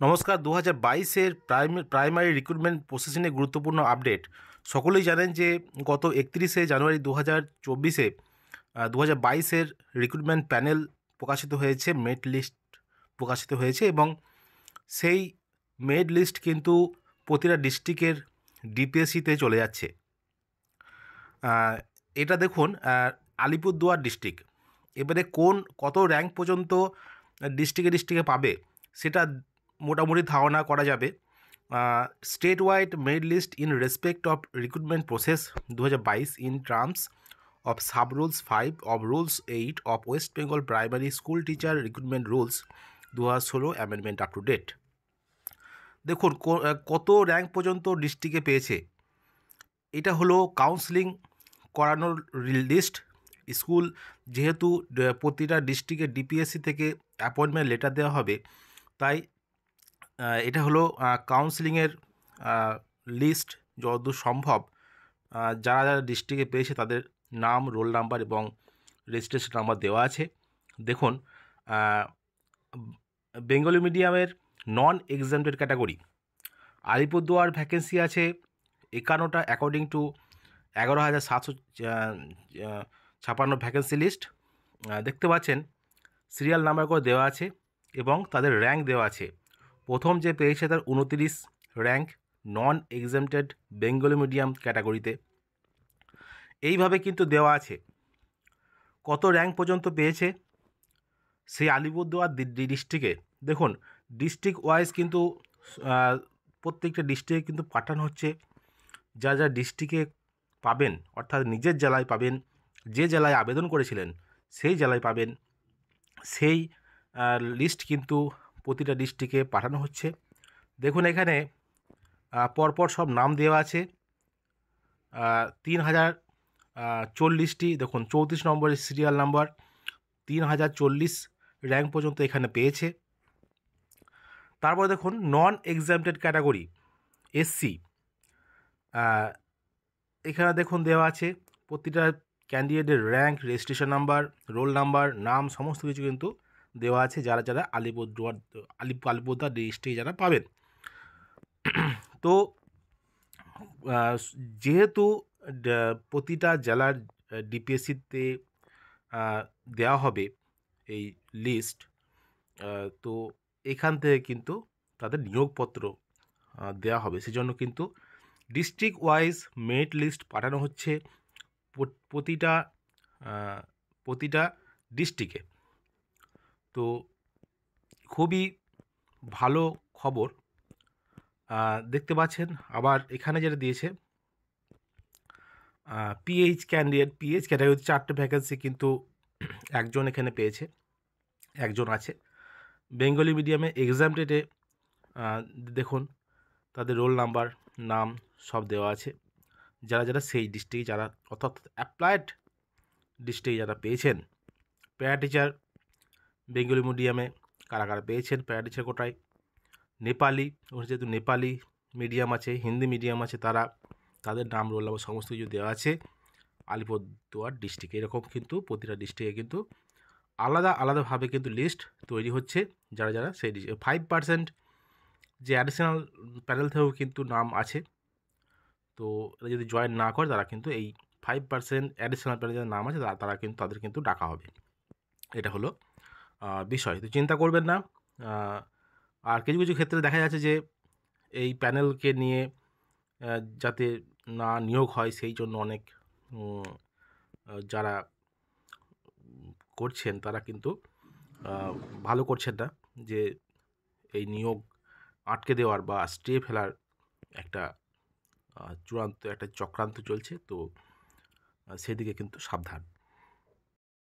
নমস্কার। 2022-এর primary recruitment প্রসেসিংয়ে গুরুত্বপূর্ণ update. সকলেই জানেন যে গত 31শে জানুয়ারি 2024-এ 2022-এর রিক্রুটমেন্ট প্যানেল প্রকাশিত হয়েছে, মেরিট লিস্ট প্রকাশিত হয়েছে এবং সেই মেরিট লিস্ট কিন্তু প্রতিটা ডিস্ট্রিক্টের ডিপিএসসিতে চলে যাচ্ছে। এটা দেখুন, আলিপুরদুয়ার ডিস্ট্রিক্ট এবারে কত র্যাঙ্ক পর্যন্ত ডিস্ট্রিক্টে পাবে সেটা মোটামুটি ধারণা করা যাবে। State wide merit list in respect of recruitment process 2022 in terms of sub rules 5 of rules 8 of West Bengal primary school teacher recruitment rules 2016 amendment up to date. দেখুন কত র্যাঙ্ক পর্যন্ত ডিস্ট্রিক্টে পেয়েছে। এটা হলো কাউন্সিলিং করানোর লিস্ট। স্কুল যেহেতু প্রতিটা ডিস্ট্রিক্টে ডিপিএসসি থেকে অ্যাপয়েন্টমেন্ট লেটার দেওয়া হবে, তাই এটা হলো কাউন্সিলিংয়ের লিস্ট। যতদূর সম্ভব যারা যারা ডিস্ট্রিক্টে পেয়েছে তাদের নাম, রোল নাম্বার এবং রেজিস্ট্রেশন নাম্বার দেওয়া আছে। দেখুন, বেঙ্গলি মিডিয়ামের নন এক্সামটেড ক্যাটাগরি আলিপুরদুয়ার ভ্যাকেন্সি আছে 51টা অ্যাকর্ডিং টু 11,756 ভ্যাকেন্সি লিস্ট। দেখতে পাচ্ছেন সিরিয়াল নাম্বার করে দেওয়া আছে এবং তাদের র্যাঙ্ক দেওয়া আছে। প্রথম যে পেয়েছে তার 29 র্যাঙ্ক নন এক্সামটেড বেঙ্গলি মিডিয়াম ক্যাটাগরিতে। এইভাবে কিন্তু দেওয়া আছে কত র্যাঙ্ক পর্যন্ত পেয়েছে সেই আলিপুরদুয়ার ডিস্ট্রিক্টে। দেখুন, ডিস্ট্রিক্ট ওয়াইজ কিন্তু প্রত্যেকটা ডিস্ট্রিক্টে কিন্তু পাঠানো হচ্ছে। যা যা ডিস্ট্রিক্টে পাবেন, অর্থাৎ নিজের জেলায় পাবেন, যে জেলায় আবেদন করেছিলেন সেই জেলায় পাবেন, সেই লিস্ট কিন্তু প্রতিটা ডিস্ট্রিক্টে পাঠানো হচ্ছে। দেখুন এখানে পরপর সব নাম দেওয়া আছে। 3040টি, দেখুন 34 নম্বরের সিরিয়াল নাম্বার 3040 র্যাঙ্ক পর্যন্ত এখানে পেয়েছে। তারপর দেখুন নন এক্সামটেড ক্যাটাগরি এসসি, এখানে দেখুন দেওয়া আছে প্রতিটা ক্যান্ডিডেটের rank, registration number, roll number, নাম সমস্ত কিছু কিন্তু দেওয়া আছে যারা যারা আলিপুরদুয়ার ডিস্ট্রিক্টে যারা পাবেন। তো যেহেতু প্রতিটা জেলার ডিপিএসসিতে দেওয়া হবে এই লিস্ট, তো এখান থেকে কিন্তু তাদের নিয়োগপত্র দেওয়া হবে। সেজন্য কিন্তু ডিস্ট্রিক্ট ওয়াইজ মেরিট লিস্ট পাঠানো হচ্ছে প্রতিটা ডিস্ট্রিক্টে। তো খুবই ভালো খবর। দেখতে পাচ্ছেন আবার এখানে যেটা দিয়েছে পিএইচ ক্যাটাগরি 4টে ভ্যাকেন্সি কিন্তু একজন এখানে পেয়েছে, একজন আছে। বেঙ্গলি মিডিয়ামে এক্সামটেডে দেখুন তাদের রোল নাম্বার, নাম সব দেওয়া আছে। যারা যারা সেই ডিস্ট্রিক্টে যারা, অর্থাৎ অ্যাপ্লাইড ডিস্ট্রিক্টে যারা পেয়েছেন প্যারা টিচার বেঙ্গলি মিডিয়ামে কারা কারা পেয়েছেন প্যারা টিচার কোটায়। নেপালি, যেহেতু নেপালি মিডিয়াম আছে, হিন্দি মিডিয়াম আছে, তাদের নাম, রোল নাম্বার সমস্ত কিছু দেওয়া আছে আলিপুরদুয়ার ডিস্ট্রিক্টে। এরকম কিন্তু প্রতিটা ডিস্ট্রিক্টে কিন্তু আলাদা আলাদাভাবে কিন্তু লিস্ট তৈরি হচ্ছে। যারা যারা সেই 5% যে অ্যাডিশনাল প্যানেল থেকেও কিন্তু নাম আছে। তো এরা যদি জয়েন না করে তারা কিন্তু এই 5% অ্যাডিশনাল প্যানেল যাদের নাম আছে তারা কিন্তু তাদের কিন্তু ডাকা হবে। এটা হলো বিষয়। তো চিন্তা করবেন না। আর কিছু কিছু ক্ষেত্রে দেখা যাচ্ছে যে এই প্যানেলকে নিয়ে যাতে না নিয়োগ হয় সেই জন্য অনেক যারা করছেন তারা কিন্তু ভালো করছেন না, যে এই নিয়োগ আটকে দেওয়ার বা স্টে ফেলার একটা চূড়ান্ত একটা চক্রান্ত চলছে। তো সেদিকে কিন্তু সাবধান।